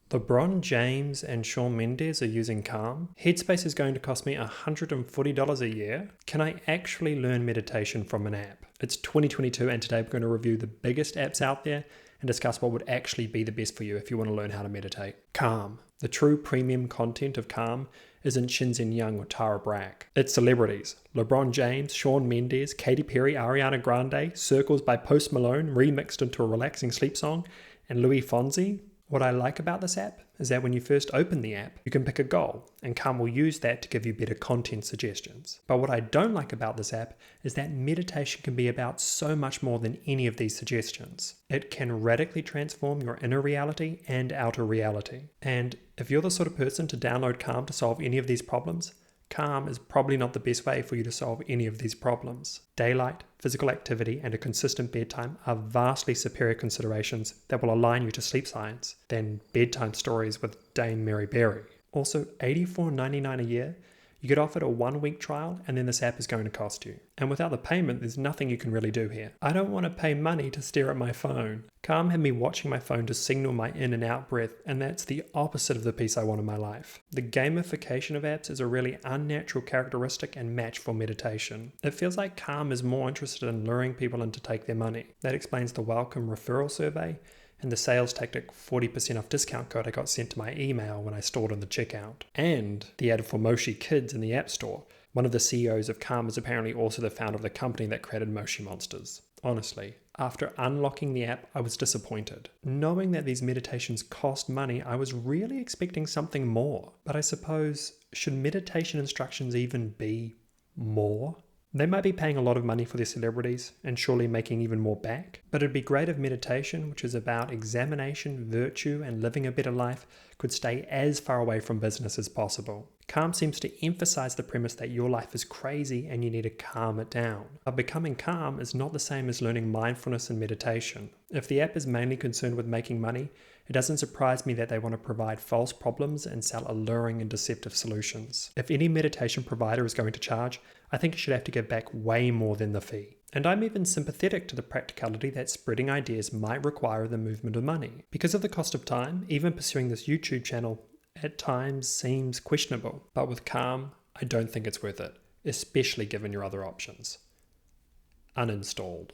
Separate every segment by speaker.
Speaker 1: LeBron James and Shawn Mendes are using Calm. Headspace is going to cost me $140 a year. Can I actually learn meditation from an app? It's 2022 and today we're going to review the biggest apps out there and discuss what would actually be the best for you if you want to learn how to meditate. Calm. The true premium content of Calm isn't Shinzen Young or Tara Brach. It's celebrities. LeBron James, Shawn Mendes, Katy Perry, Ariana Grande, Circles by Post Malone remixed into a relaxing sleep song, and Louis Fonsi. What I like about this app is that when you first open the app, you can pick a goal, and Calm will use that to give you better content suggestions. But what I don't like about this app is that meditation can be about so much more than any of these suggestions. It can radically transform your inner reality and outer reality. And if you're the sort of person to download Calm to solve any of these problems, Calm is probably not the best way for you to solve any of these problems. Daylight, physical activity, and a consistent bedtime are vastly superior considerations that will align you to sleep science than bedtime stories with Dame Mary Berry. Also, $84.99 a year, you get offered a 1-week trial and then this app is going to cost you. And without the payment, there's nothing you can really do here. I don't want to pay money to stare at my phone. Calm had me watching my phone to signal my in and out breath, and that's the opposite of the peace I want in my life. The gamification of apps is a really unnatural characteristic and match for meditation. It feels like Calm is more interested in luring people in to take their money. That explains the welcome referral survey and the sales tactic 40% off discount code I got sent to my email when I stored in the checkout. And the ad for Moshi Kids in the App Store. One of the CEOs of Calm is apparently also the founder of the company that created Moshi Monsters. Honestly, after unlocking the app, I was disappointed. Knowing that these meditations cost money, I was really expecting something more. But I suppose, should meditation instructions even be more? They might be paying a lot of money for their celebrities and surely making even more back, but it'd be great if meditation, which is about examination, virtue, and living a better life, could stay as far away from business as possible. Calm seems to emphasize the premise that your life is crazy and you need to calm it down. But becoming calm is not the same as learning mindfulness and meditation. If the app is mainly concerned with making money, it doesn't surprise me that they want to provide false problems and sell alluring and deceptive solutions. If any meditation provider is going to charge, I think it should have to give back way more than the fee. And I'm even sympathetic to the practicality that spreading ideas might require the movement of money. Because of the cost of time, even pursuing this YouTube channel at times seems questionable. But with Calm, I don't think it's worth it, especially given your other options. Uninstalled.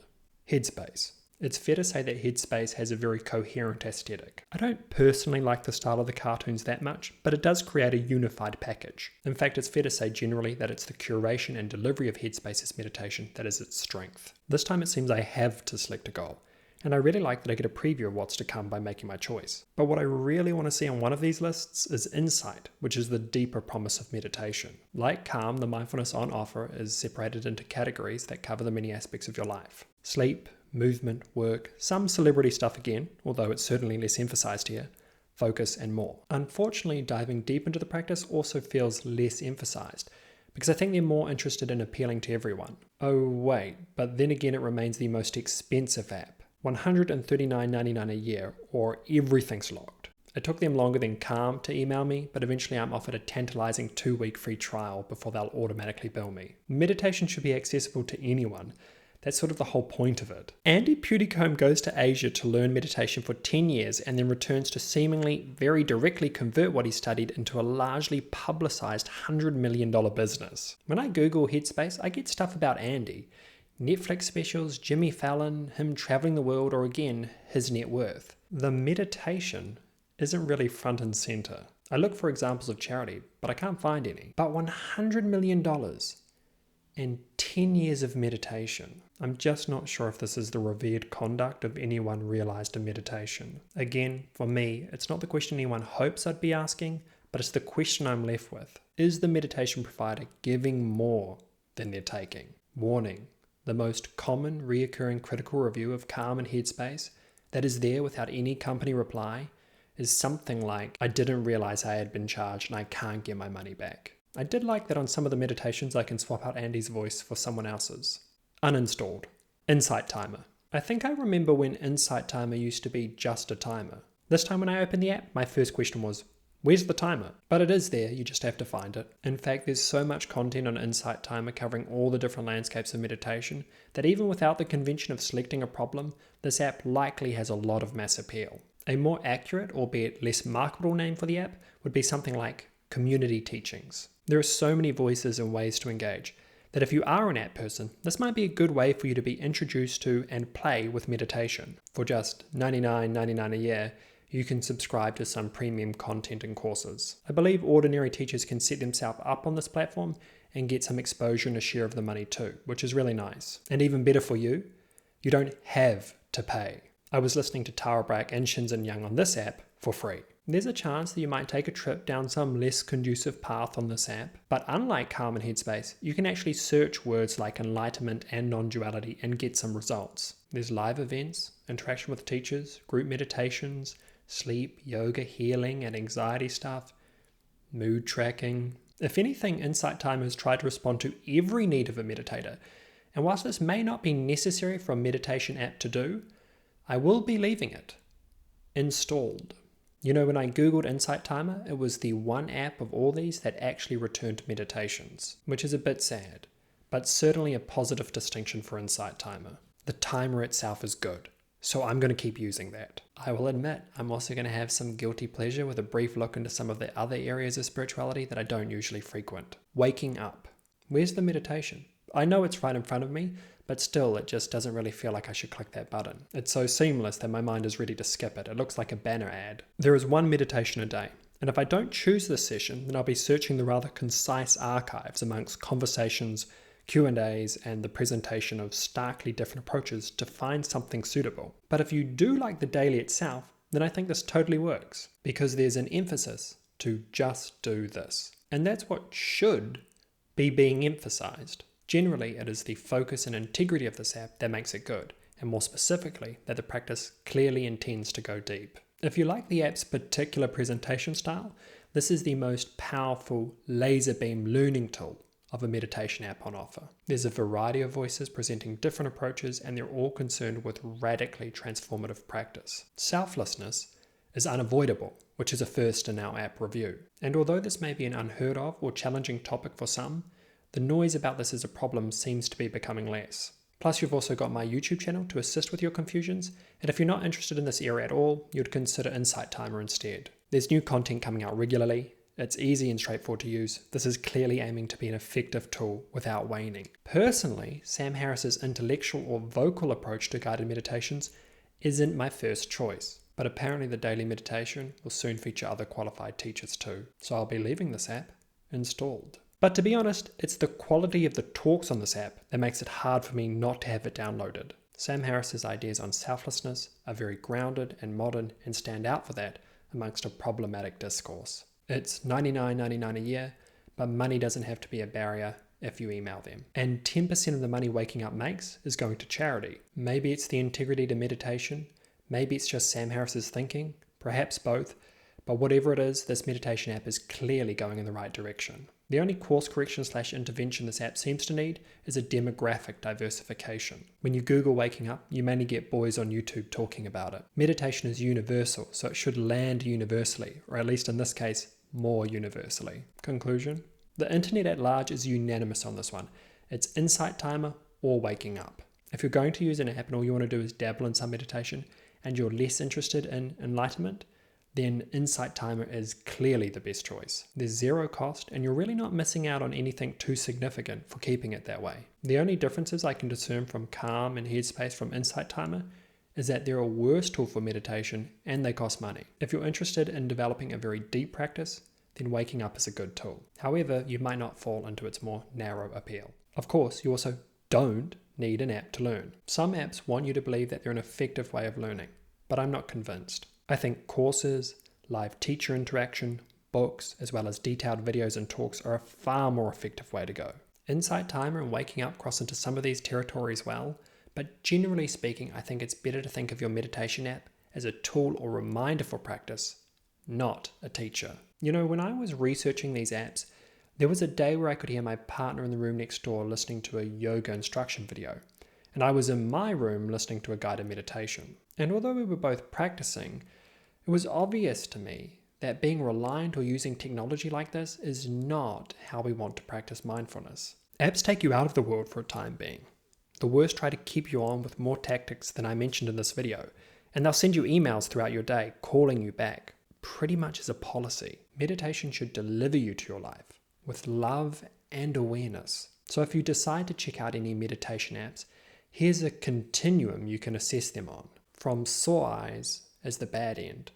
Speaker 1: Headspace. It's fair to say that Headspace has a very coherent aesthetic. I don't personally like the style of the cartoons that much, but it does create a unified package. In fact, it's fair to say generally that it's the curation and delivery of Headspace's meditation that is its strength. This time it seems I have to select a goal, and I really like that I get a preview of what's to come by making my choice. But what I really want to see on one of these lists is insight, which is the deeper promise of meditation. Like Calm, the mindfulness on offer is separated into categories that cover the many aspects of your life. Sleep, movement, work, some celebrity stuff again, although it's certainly less emphasized here, focus, and more. Unfortunately, diving deep into the practice also feels less emphasized, because I think they're more interested in appealing to everyone. Oh wait, but then again it remains the most expensive app, $139.99 a year, or everything's locked. It took them longer than Calm to email me, but eventually I'm offered a tantalizing 2-week free trial before they'll automatically bill me. Meditation should be accessible to anyone. That's sort of the whole point of it. Andy Puddicombe goes to Asia to learn meditation for 10 years and then returns to seemingly very directly convert what he studied into a largely publicized $100 million business. When I Google Headspace, I get stuff about Andy. Netflix specials, Jimmy Fallon, him traveling the world, or again, his net worth. The meditation isn't really front and center. I look for examples of charity, but I can't find any. But $100 million and 10 years of meditation. I'm just not sure if this is the revered conduct of anyone realized in meditation. Again, for me, it's not the question anyone hopes I'd be asking, but it's the question I'm left with. Is the meditation provider giving more than they're taking? Warning, the most common reoccurring critical review of Calm and Headspace that is there without any company reply is something like, I didn't realize I had been charged and I can't get my money back. I did like that on some of the meditations I can swap out Andy's voice for someone else's. Uninstalled. Insight Timer. I think I remember when Insight Timer used to be just a timer. This time when I opened the app, my first question was, where's the timer? But it is there, you just have to find it. In fact, there's so much content on Insight Timer covering all the different landscapes of meditation that even without the convention of selecting a problem, this app likely has a lot of mass appeal. A more accurate, albeit less marketable name for the app would be something like community teachings. There are so many voices and ways to engage that if you are an app person, this might be a good way for you to be introduced to and play with meditation. For just $99.99 a year, you can subscribe to some premium content and courses. I believe ordinary teachers can set themselves up on this platform and get some exposure and a share of the money too, which is really nice. And even better for you, you don't have to pay. I was listening to Tara Brach and Shinzen Young on this app for free. There's a chance that you might take a trip down some less conducive path on this app, but unlike Calm and Headspace, you can actually search words like enlightenment and non-duality and get some results. There's live events, interaction with teachers, group meditations, sleep, yoga, healing, and anxiety stuff, mood tracking. If anything, Insight Timers try to respond to every need of a meditator, and whilst this may not be necessary for a meditation app to do, I will be leaving it installed. You know, when I googled Insight Timer, it was the one app of all these that actually returned meditations, which is a bit sad, but certainly a positive distinction for Insight Timer. The timer itself is good, so I'm going to keep using that. I will admit, I'm also going to have some guilty pleasure with a brief look into some of the other areas of spirituality that I don't usually frequent. Waking up. Where's the meditation? I know it's right in front of me, but still it just doesn't really feel like I should click that button. It's so seamless that my mind is ready to skip it. It looks like a banner ad. There is one meditation a day, and if I don't choose this session, then I'll be searching the rather concise archives amongst conversations, Q&As, and the presentation of starkly different approaches to find something suitable. But if you do like the daily itself, then I think this totally works, because there's an emphasis to just do this. And that's what should be being emphasized. Generally, it is the focus and integrity of this app that makes it good, and more specifically, that the practice clearly intends to go deep. If you like the app's particular presentation style, this is the most powerful laser beam learning tool of a meditation app on offer. There's a variety of voices presenting different approaches, and they're all concerned with radically transformative practice. Selflessness is unavoidable, which is a first in our app review. And although this may be an unheard of or challenging topic for some, the noise about this as a problem seems to be becoming less. Plus, you've also got my YouTube channel to assist with your confusions, and if you're not interested in this area at all, you'd consider Insight Timer instead. There's new content coming out regularly. It's easy and straightforward to use. This is clearly aiming to be an effective tool without waning. Personally, Sam Harris's intellectual or vocal approach to guided meditations isn't my first choice, but apparently the daily meditation will soon feature other qualified teachers too, so I'll be leaving this app installed. But to be honest, it's the quality of the talks on this app that makes it hard for me not to have it downloaded. Sam Harris's ideas on selflessness are very grounded and modern and stand out for that amongst a problematic discourse. It's $99.99 a year, but money doesn't have to be a barrier if you email them. And 10% of the money Waking Up makes is going to charity. Maybe it's the integrity to meditation, maybe it's just Sam Harris's thinking, perhaps both, but whatever it is, this meditation app is clearly going in the right direction. The only course correction / intervention this app seems to need is a demographic diversification. When you Google Waking Up, you mainly get boys on YouTube talking about it. Meditation is universal, so it should land universally, or at least in this case, more universally. Conclusion? The internet at large is unanimous on this one. It's Insight Timer or Waking Up. If you're going to use an app and all you want to do is dabble in some meditation and you're less interested in enlightenment, then Insight Timer is clearly the best choice. There's zero cost and you're really not missing out on anything too significant for keeping it that way. The only differences I can discern from Calm and Headspace from Insight Timer is that they're a worse tool for meditation and they cost money. If you're interested in developing a very deep practice, then Waking Up is a good tool. However, you might not fall into its more narrow appeal. Of course, you also don't need an app to learn. Some apps want you to believe that they're an effective way of learning, but I'm not convinced. I think courses, live teacher interaction, books, as well as detailed videos and talks are a far more effective way to go. Insight Timer and Waking Up cross into some of these territories well, but generally speaking, I think it's better to think of your meditation app as a tool or reminder for practice, not a teacher. You know, when I was researching these apps, there was a day where I could hear my partner in the room next door listening to a yoga instruction video, and I was in my room listening to a guided meditation. And although we were both practicing, it was obvious to me that being reliant or using technology like this is not how we want to practice mindfulness. Apps take you out of the world for a time being. The worst try to keep you on with more tactics than I mentioned in this video, And they'll send you emails throughout your day calling you back, pretty much as a policy. Meditation should deliver you to your life with love and awareness. So if you decide to check out any meditation apps, here's a continuum you can assess them on. From sore eyes as the bad end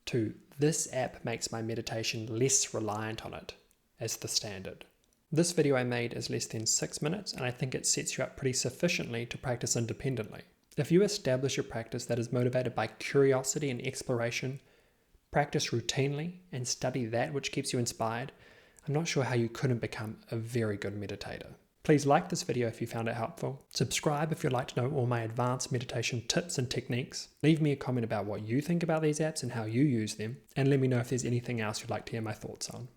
Speaker 1: to this app makes my meditation less reliant on it as the standard. This video I made is less than 6 minutes, and I think it sets you up pretty sufficiently to practice independently. If you establish a practice that is motivated by curiosity and exploration, practice routinely, and study that which keeps you inspired, I'm not sure how you couldn't become a very good meditator. Please like this video if you found it helpful. Subscribe if you'd like to know all my advanced meditation tips and techniques. Leave me a comment about what you think about these apps and how you use them. And let me know if there's anything else you'd like to hear my thoughts on.